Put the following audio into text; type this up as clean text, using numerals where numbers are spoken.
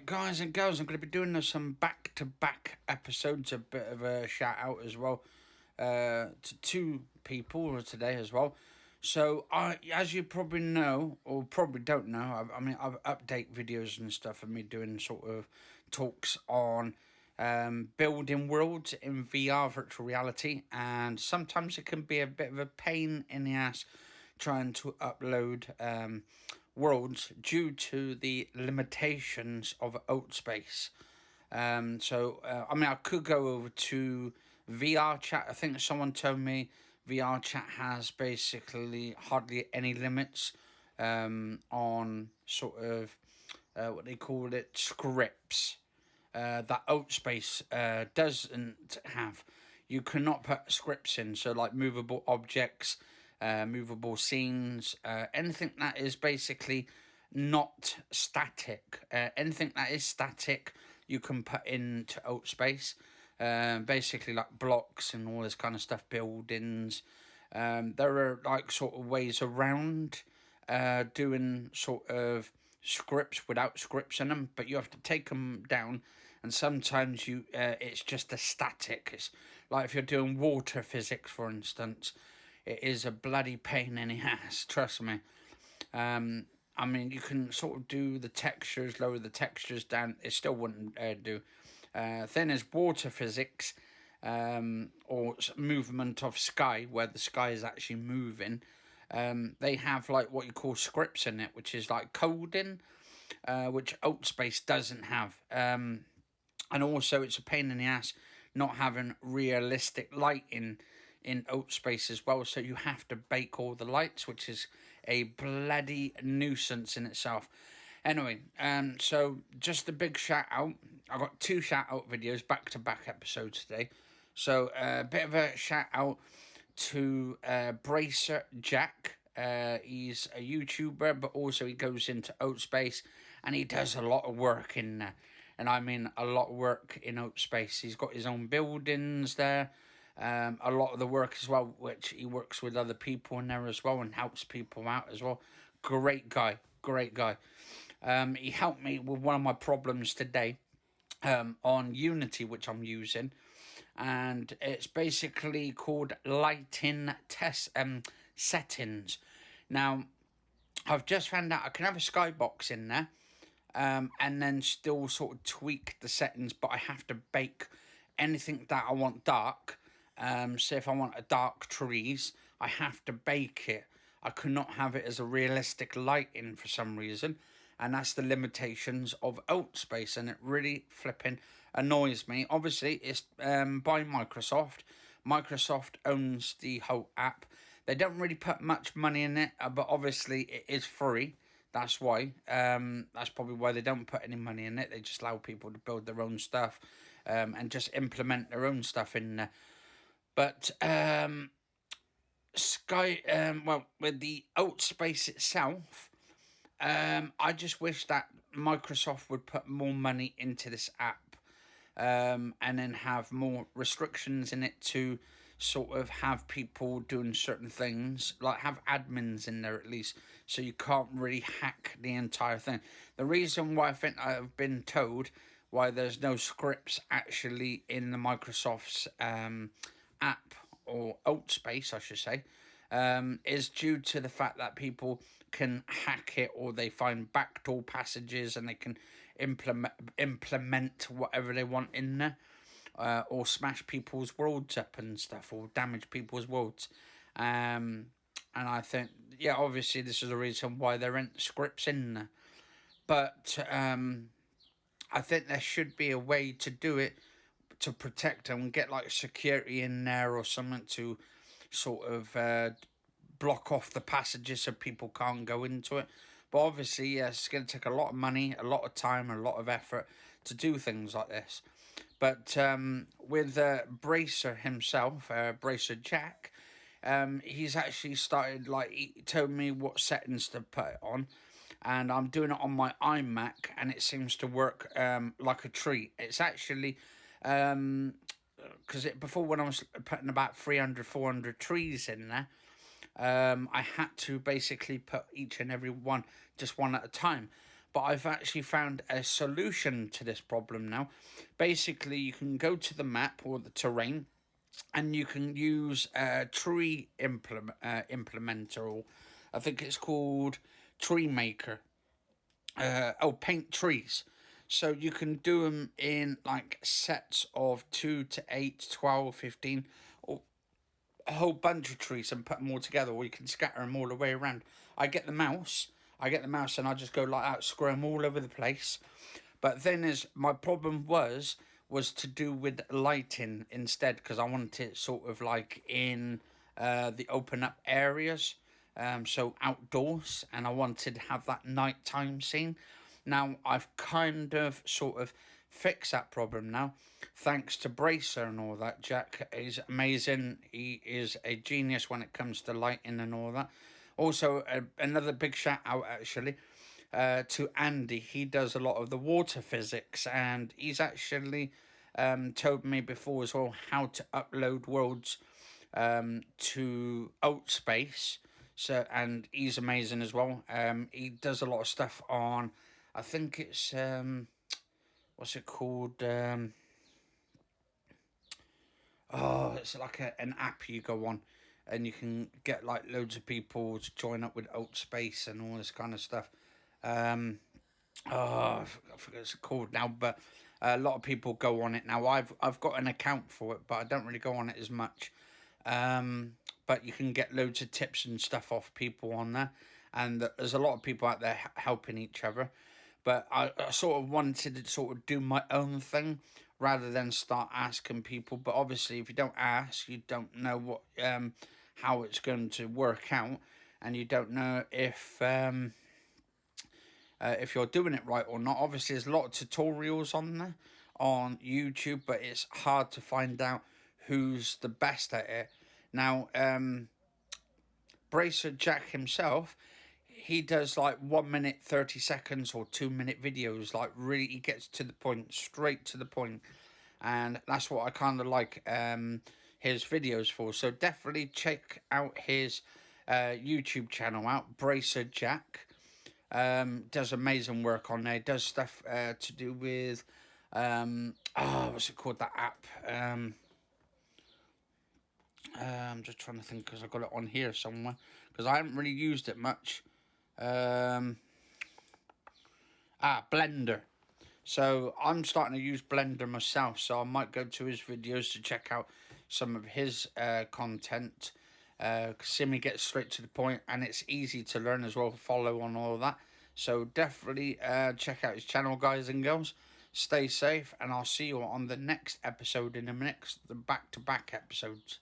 guys and girls, I'm going to be doing some back-to-back episodes, a bit of a shout out as well to two people today as well. So, as you probably know, or probably don't know, I've update videos and stuff of me doing sort of talks on building worlds in VR, virtual reality, and sometimes it can be a bit of a pain in the ass trying to upload worlds due to the limitations of Outspace. I could go over to VR chat. I think someone told me VR chat has basically hardly any limits on sort of what they call it, scripts that Outspace doesn't have. You cannot put scripts in, so like movable objects, movable scenes, anything that is basically not static. Anything that is static, you can put into Outspace. Basically, like blocks and all this kind of stuff, buildings. There are like sort of ways around doing sort of scripts without scripts in them, but you have to take them down, and sometimes it's just a static. It's like if you're doing water physics, for instance, it is a bloody pain in the ass, trust me. You can sort of do the textures, lower the textures down, it still wouldn't do. Then there's water physics, or movement of sky, where the sky is actually moving. They have like what you call scripts in it, which is like coding, which Outspace doesn't have. And also, it's a pain in the ass not having realistic lighting in Outspace as well. So you have to bake all the lights, which is a bloody nuisance in itself. Anyway, so just a big shout out. I got two shout out videos, back to back episodes today. So a bit of a shout out to Bracer Jack. He's a YouTuber, but also he goes into Outspace and he does a lot of work in there. And I mean a lot of work in Outspace. He's got his own buildings there. A lot of the work as well, which he works with other people in there as well and helps people out as well. Great guy, great guy. He helped me with one of my problems today on Unity, which I'm using, and it's basically called lighting test settings. Now, I've just found out I can have a skybox in there, and then still sort of tweak the settings, but I have to bake anything that I want dark. Say if I want a dark trees, I have to bake it. I could not have it as a realistic lighting for some reason, and that's the limitations of Outspace, and it really flipping annoys me. Obviously, it's by Microsoft. Microsoft owns the whole app. They don't really put much money in it, but obviously it is free. That's why. That's probably why they don't put any money in it. They just allow people to build their own stuff and just implement their own stuff in there. But with the Outspace itself, I just wish that Microsoft would put more money into this app, and then have more restrictions in it to sort of have people doing certain things, like have admins in there at least, so you can't really hack the entire thing. The reason why I think I've been told why there's no scripts actually in the Microsoft's app, or Outspace I should say, is due to the fact that people can hack it, or they find backdoor passages and they can implement whatever they want in there, or smash people's worlds up and stuff, or damage people's worlds. And I think, yeah, obviously this is the reason why there aren't scripts in there. But I think there should be a way to do it to protect them and get like security in there or something to sort of block off the passages so people can't go into it. But obviously, yes, it's going to take a lot of money, a lot of time, and a lot of effort to do things like this. But with Bracer himself, Bracer Jack, he's actually started, like, he told me what settings to put it on, and I'm doing it on my iMac, and it seems to work like a treat. It's actually because before, when I was putting about 300, 400 trees in there, I had to basically put each and every one just one at a time. but I've actually found a solution to this problem now. Basically, you can go to the map or the terrain, and you can use a tree implementer, or I think it's called Tree Maker. Paint trees. So you can do them in like sets of 2 to 8, 12, 15, or a whole bunch of trees and put them all together, or you can scatter them all the way around. I get the mouse and I just go like that, screw them all over the place. But then is my problem was to do with lighting instead, because I wanted it sort of like in the open up areas, so outdoors, and I wanted to have that nighttime scene. Now I've kind of sort of fixed that problem now, thanks to Bracer and all that. Jack is amazing. He is a genius when it comes to lighting and all that. Also, another big shout out actually to Andy. He does a lot of the water physics, and he's actually told me before as well how to upload worlds to Space. So, and he's amazing as well. He does a lot of stuff on, I think it's what's it called? It's like an app you go on, and you can get like loads of people to join up with Space and all this kind of stuff. Um, I forget what it's called now, but a lot of people go on it now. I've got an account for it, but I don't really go on it as much. But you can get loads of tips and stuff off people on there, and there's a lot of people out there helping each other. But I sort of wanted to sort of do my own thing rather than start asking people. But obviously, if you don't ask, you don't know what how it's going to work out, and you don't know if you're doing it right or not. Obviously, there's a lot of tutorials on there on YouTube, but it's hard to find out who's the best at it. Now, Bracer Jack himself, he does like 1 minute 30 seconds or 2 minute videos. Like really, he gets to the point, straight to the point, and that's what I kind of like his videos for. So definitely check out his YouTube channel out, Bracer Jack. Does amazing work on there. Does stuff to do with what's it called, that app? I'm just trying to think because I got it on here somewhere because I haven't really used it much. Blender. So I'm starting to use Blender myself, so I might go to his videos to check out some of his content. Simi gets straight to the point, and it's easy to learn as well, follow on all of that. So definitely check out his channel, guys and girls. Stay safe, and I'll see you on the next episode in the next, the back-to-back episodes.